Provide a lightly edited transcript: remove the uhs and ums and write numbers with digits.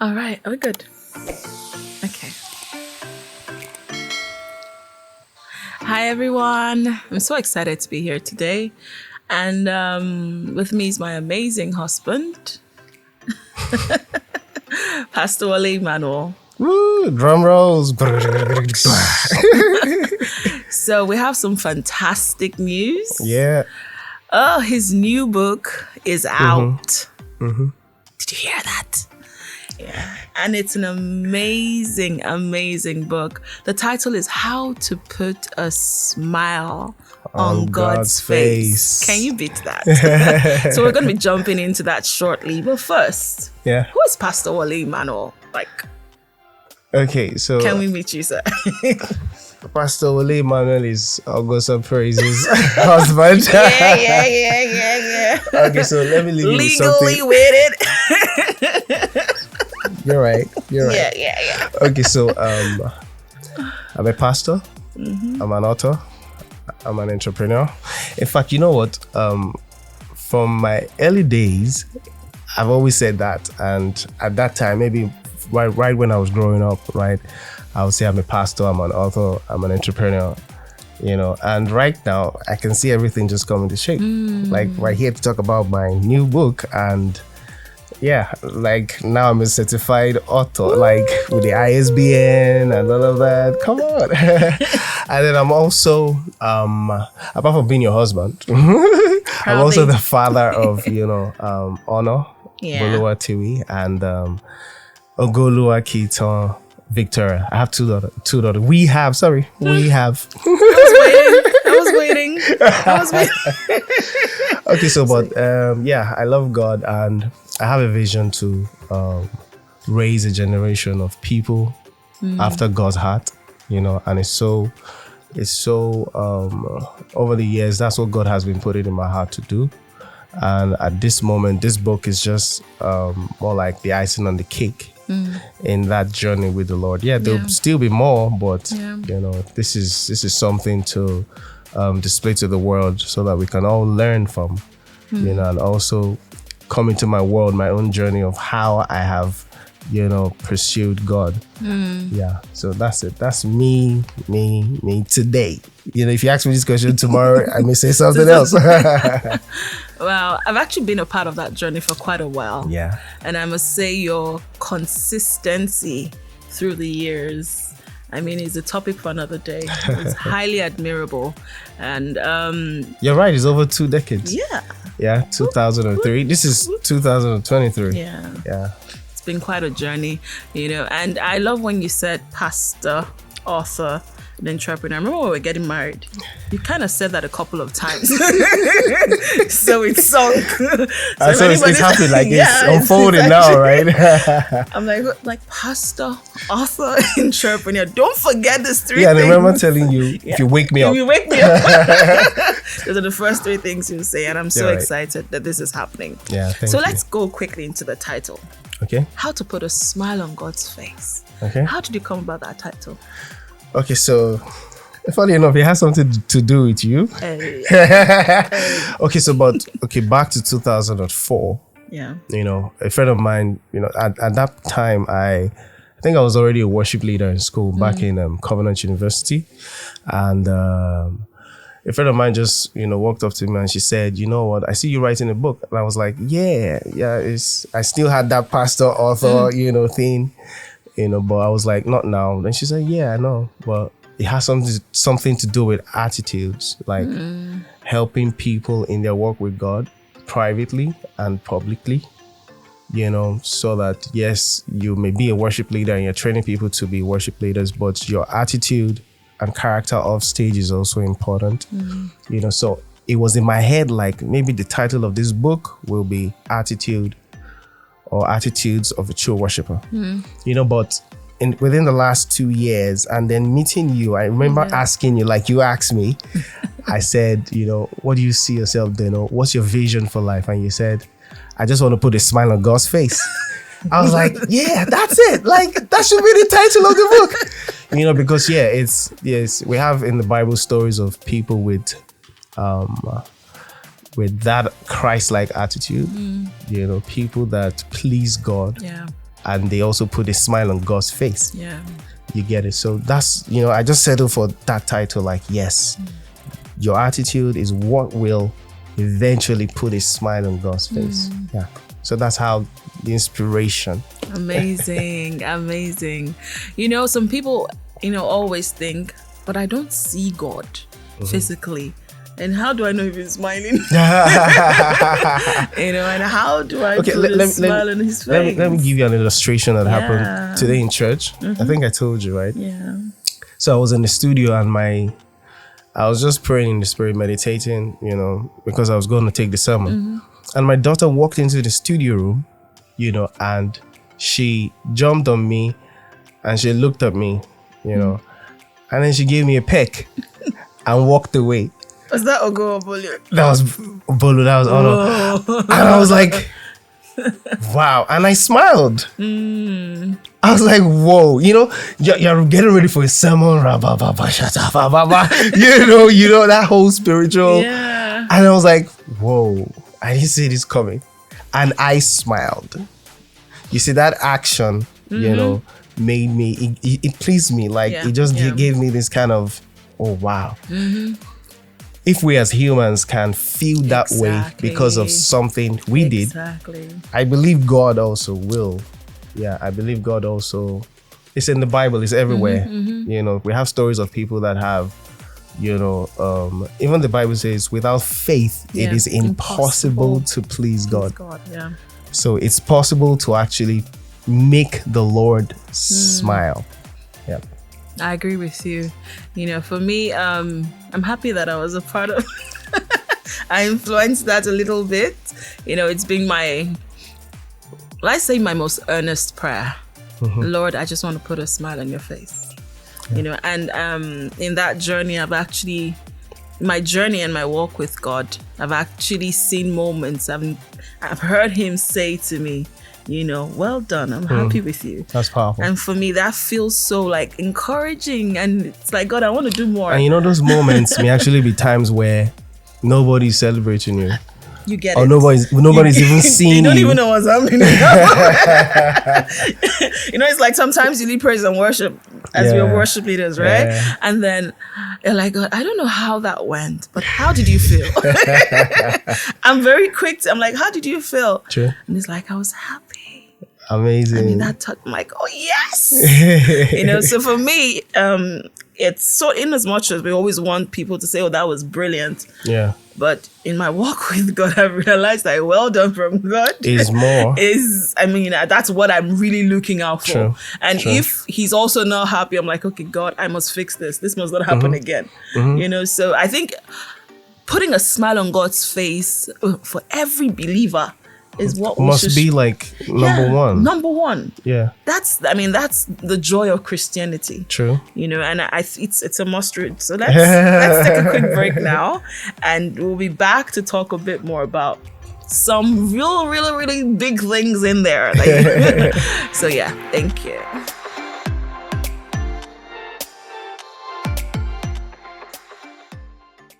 All right. Are we good? Okay. Hi, everyone. I'm so excited to be here today. And with me is my amazing husband, Pastor Wole Emmanuel. Woo, drum rolls. So we have some fantastic news. Yeah. Oh, his new book is out. Mm-hmm. Did you hear that? Yeah. And it's an amazing, amazing book. The title is How to Put a Smile on God's Face. Can you beat that? So we're going to be jumping into that shortly. But first, who is Pastor Wole Emmanuel? Okay, so can we meet you, sir? Pastor Wole Emmanuel is Oghosa Praise's husband. Yeah. Okay, so let me leave you with something. Legally wedded. You're right. Yeah. Okay, so I'm a pastor. Mm-hmm. I'm an author. I'm an entrepreneur. In fact, you know what? From my early days, I've always said that. And at that time, maybe right when I was growing up, right, I would say I'm a pastor, I'm an author, I'm an entrepreneur, and right now I can see everything just coming to shape. Like we're here to talk about my new book, and now I'm a certified author, like with the ISBN and all of that. Come on. And then I'm also, apart from being your husband, I'm also the father of, Honor, Bolua Tiwi, and Ogolua Kiton Victoria. I have two daughters. We have. I was waiting. Okay, so but I love God, and I have a vision to raise a generation of people after God's heart, and it's so over the years, that's what God has been putting in my heart to do. And at this moment, this book is just more like the icing on the cake in that journey with the Lord. There'll still be more, but this is something to display to the world so that we can all learn from, and also come into my world, my own journey of how I have, pursued God. So that's it. That's me today. If you ask me this question tomorrow, I may say something else. Well, I've actually been a part of that journey for quite a while. Yeah. And I must say your consistency through the years, is a topic for another day. It's highly admirable. And you're right, it's over 2 decades. Yeah, 2003. This is 2023. Yeah. It's been quite a journey, and I love when you said pastor, author, and entrepreneur. I remember when we were getting married, you kind of said that a couple of times. So it's sunk. So it's happening, it's unfolding now, right? I'm like pastor, author, entrepreneur. Don't forget these three things. Yeah, and I remember telling you, if you wake me up. Those are the first 3 things you say, and I'm so excited that this is happening. Yeah, thank you. So let's go quickly into the title. Okay. How to Put a Smile on God's Face. Okay. How did you come about that title? Okay, so funny enough, it has something to do with you. Okay, back to 2004. Yeah. A friend of mine, at that time, I think I was already a worship leader in school back in Covenant University. And a friend of mine just, walked up to me and she said, "You know what? I see you writing a book." And I was like, yeah. I still had that pastor, author, thing. But I was like, not now. Then she said, yeah, I know. But it has something to do with attitudes, like helping people in their work with God privately and publicly, so that, yes, you may be a worship leader and you're training people to be worship leaders, but your attitude and character off stage is also important. So it was in my head, like maybe the title of this book will be Attitude or Attitudes of a True Worshipper. But within the last 2 years, and then meeting you, I remember asking you, like you asked me, I said, what do you see yourself doing? Or what's your vision for life? And you said, I just want to put a smile on God's face. I was like, yeah, that's it. Like, that should be the title of the book. Because we have in the Bible stories of people with that Christ-like attitude, people that please God. Yeah. and they also put a smile on God's face. Yeah. You get it? So that's, I just settled for that title, like, yes, your attitude is what will eventually put a smile on God's face. Yeah. So that's how the inspiration. Amazing. Amazing. Some people, always think, but I don't see God physically. And how do I know if he's smiling? And how do I put a smile on his face? Let me give you an illustration that happened today in church. I think I told you, right? Yeah. So I was in the studio and I was just praying in the spirit, meditating, because I was going to take the sermon. And my daughter walked into the studio room, and she jumped on me and she looked at me, and then she gave me a peck and walked away. Was that Ogo or Bolu? That was Bolu. That was Ono. And I was like, wow. And I smiled. I was like, whoa. You're getting ready for a sermon. That whole spiritual. Yeah. And I was like, whoa. I didn't see this coming. And I smiled. You see, that action, made me, it pleased me. Like, it just gave me this kind of, oh, wow. If we as humans can feel that way because of something we did, I believe God also will. Yeah, I believe God also. It's in the Bible. It's everywhere. We have stories of people that have, even the Bible says, without faith, it is impossible to please God. Yeah. So it's possible to actually make the Lord smile. Yeah. I agree with you. For me, I'm happy that I was a part of I influenced that a little bit. It's been my most earnest prayer. Lord, I just want to put a smile on your face. And in that journey, my journey and my walk with God, I've actually seen moments. I've heard him say to me, well done. I'm happy with you. That's powerful. And for me, that feels so encouraging. And it's like, God, I want to do more. And those moments may actually be times where nobody's celebrating you. You get or it. Nobody's even seeing you. You don't even know what's happening. It's like sometimes you lead praise and worship as we're worship leaders, right? Yeah. And then you're like, God, I don't know how that went, but how did you feel? I'm very quick. I'm like, how did you feel? True. And it's like, I was happy. Amazing. That touch, I'm like, oh yes. So for me, it's so, in as much as we always want people to say, oh, that was brilliant. Yeah. But in my walk with God, I've realized that well done from God is more. That's what I'm really looking out for. True. And if he's also not happy, I'm like, okay, God, I must fix this. This must not happen again. So I think putting a smile on God's face for every believer is what must be number one. Number one. Yeah. That's the joy of Christianity. True. And it's a must read. So let's take a quick break now, and we'll be back to talk a bit more about some really, really big things in there. So yeah, thank you.